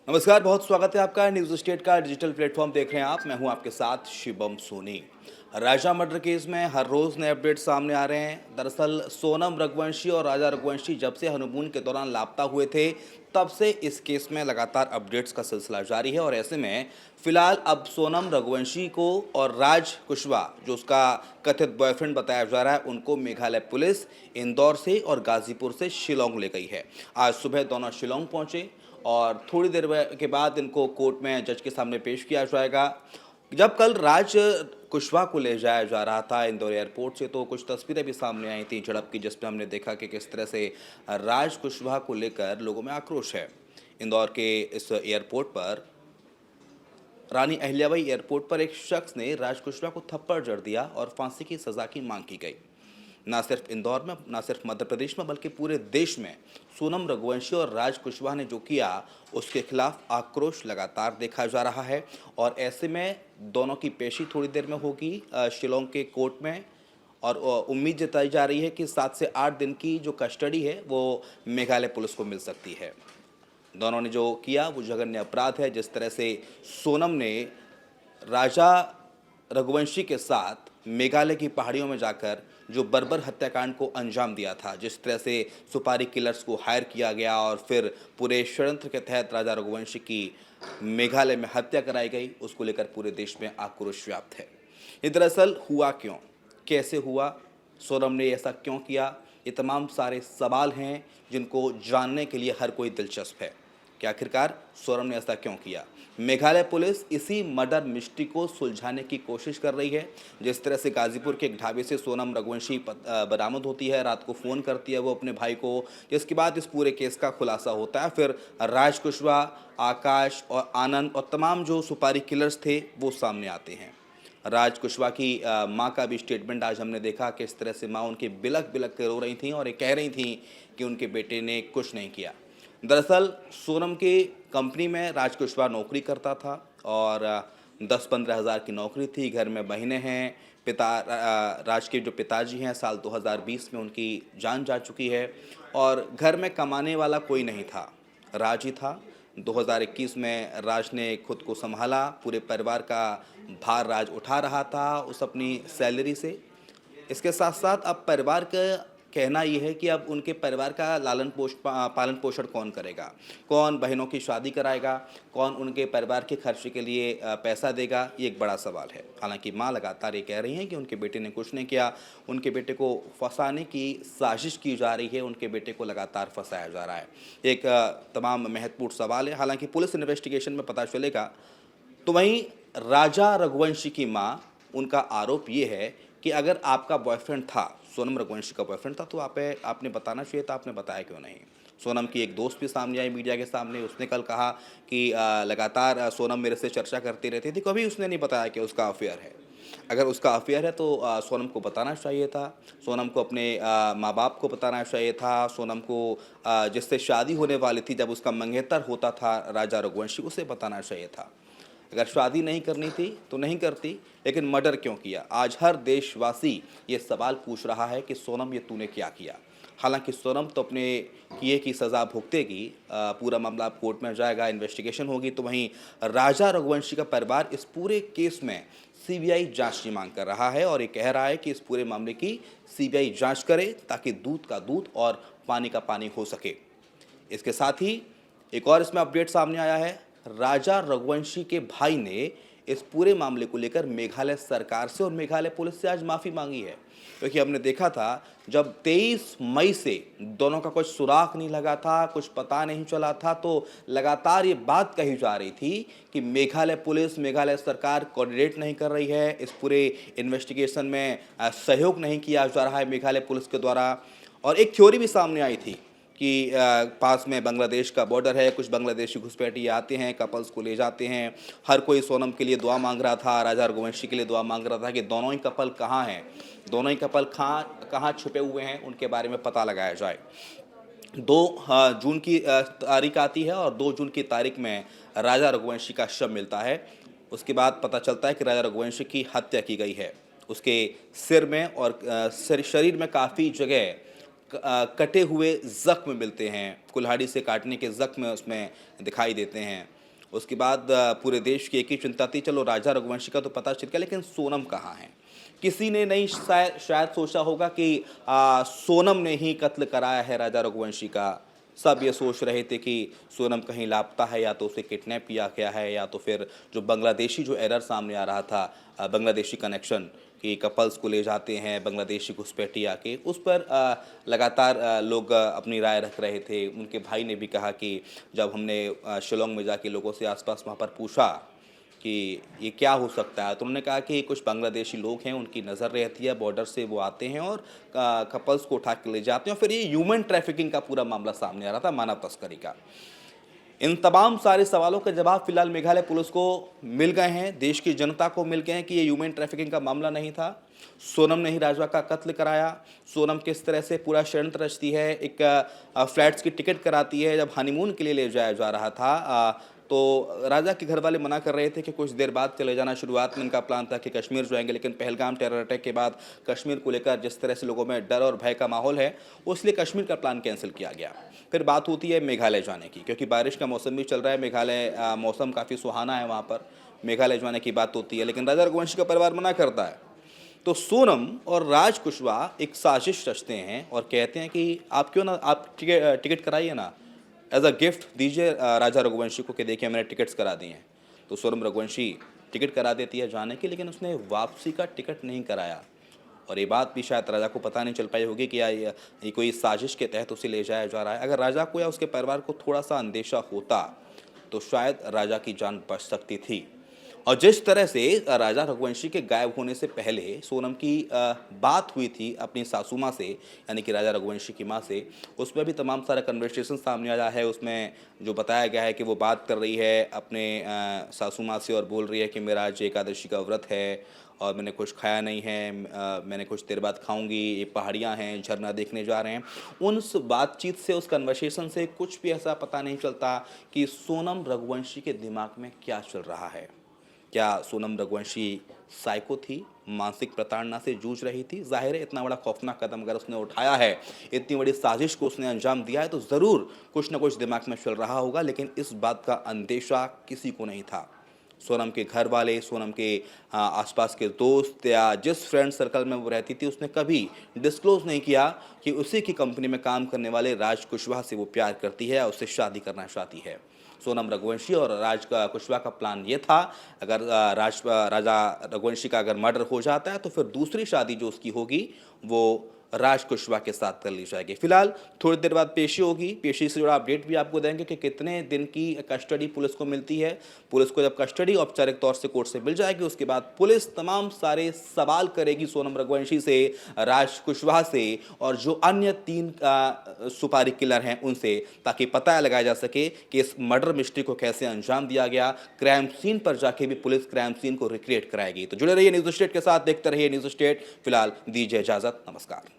नमस्कार, बहुत स्वागत है आपका न्यूज स्टेट का डिजिटल प्लेटफॉर्म देख रहे हैं आप। मैं हूं आपके साथ शिवम सोनी। राजा मर्डर केस में हर रोज नए अपडेट सामने आ रहे हैं। दरअसल सोनम रघुवंशी और राजा रघुवंशी जब से हनीमून के दौरान लापता हुए थे, तब से इस केस में लगातार अपडेट्स का सिलसिला जारी है। और ऐसे में फिलहाल अब सोनम रघुवंशी को और राज कुशवाहा, जो उसका कथित बॉयफ्रेंड बताया जा रहा है, उनको मेघालय पुलिस इंदौर से और गाजीपुर से शिलोंग ले गई है। आज सुबह दोनों शिलोंग पहुंचे और थोड़ी देर के बाद इनको कोर्ट में जज के सामने पेश किया जाएगा। जब कल राज कुशवाहा को ले जाया जा रहा था इंदौर एयरपोर्ट से, तो कुछ तस्वीरें भी सामने आई थी झड़प की, जिसमें हमने देखा कि किस तरह से राज कुशवाहा को लेकर लोगों में आक्रोश है। इंदौर के इस एयरपोर्ट पर, रानी अहिल्याबाई एयरपोर्ट पर, एक शख्स ने राज कुशवाहा को थप्पड़ जड़ दिया और फांसी की सजा की मांग की गई। ना सिर्फ इंदौर में, ना सिर्फ मध्य प्रदेश में, बल्कि पूरे देश में सोनम रघुवंशी और राज कुशवाहा ने जो किया, उसके खिलाफ आक्रोश लगातार देखा जा रहा है। और ऐसे में दोनों की पेशी थोड़ी देर में होगी शिलोंग के कोर्ट में। और उम्मीद जताई जा रही है कि 7 से 8 दिन की जो कस्टडी है वो मेघालय पुलिस को मिल सकती है। दोनों ने जो किया वो जघन्य अपराध है। जिस तरह से सोनम ने राजा रघुवंशी के साथ मेघालय की पहाड़ियों में जाकर जो बर्बर हत्याकांड को अंजाम दिया था, जिस तरह से सुपारी किलर्स को हायर किया गया और फिर पूरे षड्यंत्र के तहत राजा रघुवंशी की मेघालय में हत्या कराई गई, उसको लेकर पूरे देश में आक्रोश व्याप्त है। ये दरअसल हुआ क्यों, कैसे हुआ, सोनम ने ऐसा क्यों किया, ये तमाम सारे सवाल हैं जिनको जानने के लिए हर कोई दिलचस्प है कि आखिरकार सोनम ने ऐसा क्यों किया। मेघालय पुलिस इसी मर्डर मिस्ट्री को सुलझाने की कोशिश कर रही है। जिस तरह से गाजीपुर के एक ढाबे से सोनम रघुवंशी बरामद होती है, रात को फ़ोन करती है वो अपने भाई को, जिसके बाद इस पूरे केस का खुलासा होता है। फिर राज कुशवाहा, आकाश और आनंद और तमाम जो सुपारी किलर्स थे वो सामने आते हैं। राज कुशवाहा की माँ का भी स्टेटमेंट आज हमने देखा कि इस तरह से माँ उनकी बिलख बिलख कर रो रही थी और ये कह रही थी कि उनके बेटे ने कुछ नहीं किया। दरअसल सोनम की कंपनी में राज कुशवाहा नौकरी करता था और 10-15 हज़ार की नौकरी थी। घर में बहनें हैं। राज के जो पिताजी हैं, साल 2020 में उनकी जान जा चुकी है और घर में कमाने वाला कोई नहीं था, राज ही था। 2021 में राज ने खुद को संभाला, पूरे परिवार का भार राज उठा रहा था उस अपनी सैलरी से। इसके साथ साथ अब परिवार का कहना ये है कि अब उनके परिवार का पालन पोषण कौन करेगा, कौन बहनों की शादी कराएगा, कौन उनके परिवार के खर्चे के लिए पैसा देगा, ये एक बड़ा सवाल है। हालांकि माँ लगातार ये कह रही हैं कि उनके बेटे ने कुछ नहीं किया, उनके बेटे को फंसाने की साजिश की जा रही है, उनके बेटे को लगातार फंसाया जा रहा है। एक तमाम महत्वपूर्ण सवाल है। हालांकि पुलिस इन्वेस्टिगेशन में पता चलेगा। तो वहीं राजा रघुवंशी की माँ, उनका आरोप ये है कि अगर आपका बॉयफ्रेंड था, सोनम रघुवंशी का बॉयफ्रेंड था, तो आपने बताना चाहिए था, आपने बताया क्यों नहीं। सोनम की एक दोस्त भी सामने आई मीडिया के सामने, उसने कल कहा कि लगातार सोनम मेरे से चर्चा करती रहती थी, कभी उसने नहीं बताया कि उसका अफेयर है। अगर उसका अफेयर है तो सोनम को बताना चाहिए था, सोनम को अपने माँ बाप को बताना चाहिए था, सोनम को जिससे शादी होने वाली थी, जब उसका मंगेतर होता था राजा रघुवंशी, उसे बताना चाहिए था। अगर शादी नहीं करनी थी तो नहीं करती, लेकिन मर्डर क्यों किया? आज हर देशवासी ये सवाल पूछ रहा है कि सोनम, ये तूने क्या किया? हालांकि सोनम तो अपने किए की सज़ा भुगतेगी। पूरा मामला अब कोर्ट में जाएगा, इन्वेस्टिगेशन होगी। तो वहीं राजा रघुवंशी का परिवार इस पूरे केस में सीबीआई जांच की मांग कर रहा है और ये कह रहा है कि इस पूरे मामले की सीबीआई जांच करे, ताकि दूध का दूध और पानी का पानी हो सके। इसके साथ ही एक और इसमें अपडेट सामने आया है। राजा रघुवंशी के भाई ने इस पूरे मामले को लेकर मेघालय सरकार से और मेघालय पुलिस से आज माफ़ी मांगी है। क्योंकि हमने देखा था, जब 23 मई से दोनों का कुछ सुराग नहीं लगा था, कुछ पता नहीं चला था, तो लगातार ये बात कही जा रही थी कि मेघालय पुलिस, मेघालय सरकार कोऑर्डिनेट नहीं कर रही है, इस पूरे इन्वेस्टिगेशन में सहयोग नहीं किया जा रहा है मेघालय पुलिस के द्वारा। और एक थ्योरी भी सामने आई थी कि पास में बांग्लादेश का बॉर्डर है, कुछ बांग्लादेशी घुसपैठिए आते हैं, कपल्स को ले जाते हैं। हर कोई सोनम के लिए दुआ मांग रहा था, राजा रघुवंशी के लिए दुआ मांग रहा था कि दोनों ही कपल कहाँ हैं, दोनों ही कपल कहाँ छुपे हुए हैं, उनके बारे में पता लगाया जाए। 2 जून की तारीख आती है और 2 जून की तारीख में राजा रघुवंशी का शव मिलता है। उसके बाद पता चलता है कि राजा रघुवंशी की हत्या की गई है। उसके सिर में और शरीर में काफ़ी जगह कटे हुए ज़ख्म मिलते हैं, कुल्हाड़ी से काटने के ज़ख्म उसमें दिखाई देते हैं। उसके बाद पूरे देश की एक ही चिंता थी, चलो राजा रघुवंशी का तो पता चल गया, लेकिन सोनम कहाँ है? किसी ने नहीं शायद सोचा होगा कि सोनम ने ही कत्ल कराया है राजा रघुवंशी का। सब ये सोच रहे थे कि सोनम कहीं लापता है, या तो उसे किडनैप किया गया है, या तो फिर जो बांग्लादेशी जो एरर सामने आ रहा था, बांग्लादेशी कनेक्शन कि कपल्स को ले जाते हैं बांग्लादेशी घुसपैठिया के, उस पर लगातार लोग अपनी राय रख रहे थे। उनके भाई ने भी कहा कि जब हमने शिलोंग में जाके लोगों से आसपास वहाँ पर पूछा कि ये क्या हो सकता है, तो उन्होंने कहा कि कुछ बांग्लादेशी लोग हैं, उनकी नज़र रहती है, बॉर्डर से वो आते हैं और कपल्स को उठा के ले जाते हैं, और फिर ये ह्यूमन ट्रैफिकिंग का पूरा मामला सामने आ रहा था, मानव तस्करी का। इन तमाम सारे सवालों के जवाब फिलहाल मेघालय पुलिस को मिल गए हैं, देश की जनता को मिल गए हैं कि ये ह्यूमन ट्रैफिकिंग का मामला नहीं था, सोनम ने ही राजवा का कत्ल कराया। सोनम किस तरह से पूरा षड्यंत्र रचती है, एक फ्लैट्स की टिकट कराती है, जब हनीमून के लिए ले जाया जा रहा था तो राजा के घर वाले मना कर रहे थे कि कुछ देर बाद चले जाना। शुरुआत में इनका प्लान था कि कश्मीर जाएंगे, लेकिन पहलगाम टेरर अटैक के बाद कश्मीर को लेकर जिस तरह से लोगों में डर और भय का माहौल है, उसलिए कश्मीर का प्लान कैंसिल किया गया। फिर बात होती है मेघालय जाने की, क्योंकि बारिश का मौसम भी चल रहा है, मेघालय मौसम काफ़ी सुहाना है वहाँ पर, मेघालय जाने की बात होती है, लेकिन राजा रघुवंशी का परिवार मना करता है। तो सोनम और राज कुशवाहा एक साजिश रचते हैं और कहते हैं कि आप क्यों ना, आप टिकट कराइए ना, एज अ गिफ्ट दीजिए राजा रघुवंशी को कि देखिए मैंने टिकट्स करा दिए हैं। तो सोनम रघुवंशी टिकट करा देती है जाने की, लेकिन उसने वापसी का टिकट नहीं कराया। और ये बात भी शायद राजा को पता नहीं चल पाई होगी कि ये कोई साजिश के तहत उसे ले जाया जा रहा है। अगर राजा को या उसके परिवार को थोड़ा सा अंदेशा होता तो शायद राजा की जान बच सकती थी। और जिस तरह से राजा रघुवंशी के गायब होने से पहले सोनम की बात हुई थी अपनी सासू माँ से, यानी कि राजा रघुवंशी की माँ से, उसमें भी तमाम सारा कन्वर्सेशन सामने आया है। उसमें जो बताया गया है कि वो बात कर रही है अपने सासू माँ से और बोल रही है कि मेरा आज एकादशी का व्रत है और मैंने कुछ खाया नहीं है, मैंने कुछ देर बाद खाऊंगी, ये पहाड़ियाँ हैं, झरना देखने जा रहे हैं। उस बातचीत से, उस कन्वर्सेशन से कुछ भी ऐसा पता नहीं चलता कि सोनम रघुवंशी के दिमाग में क्या चल रहा है। क्या सोनम रघुवंशी साइको थी, मानसिक प्रताड़ना से जूझ रही थी? जाहिर है इतना बड़ा खौफनाक कदम अगर उसने उठाया है, इतनी बड़ी साजिश को उसने अंजाम दिया है, तो ज़रूर कुछ ना कुछ दिमाग में चल रहा होगा, लेकिन इस बात का अंदेशा किसी को नहीं था। सोनम के घर वाले, सोनम के आसपास के दोस्त या जिस फ्रेंड सर्कल में वो रहती थी, उसने कभी डिस्क्लोज़ नहीं किया कि उसी की कंपनी में काम करने वाले राज कुशवाहा से वो प्यार करती है और उससे शादी करना चाहती है। सोनम रघुवंशी और राज कुशवाहा का प्लान ये था, अगर राजा रघुवंशी का अगर मर्डर हो जाता है तो फिर दूसरी शादी जो उसकी होगी वो राज कुशवाहा के साथ कर ली जाएगी। फिलहाल थोड़ी देर बाद पेशी होगी, पेशी से जुड़ा अपडेट भी आपको देंगे कि कितने दिन की कस्टडी पुलिस को मिलती है। पुलिस को जब कस्टडी औपचारिक तौर से कोर्ट से मिल जाएगी, उसके बाद पुलिस तमाम सारे सवाल करेगी सोनम रघुवंशी से, राज कुशवाहा से और जो अन्य 3 सुपारी किलर हैं उनसे, ताकि पता लगाया जा सके कि इस मर्डर मिस्ट्री को कैसे अंजाम दिया गया। क्राइम सीन पर जाके भी पुलिस क्राइम सीन को रिक्रिएट कराएगी। तो जुड़े रहिए न्यूज़ स्टेट के साथ, देखते रहिए न्यूज़ स्टेट। फिलहाल दीजिए इजाज़त, नमस्कार।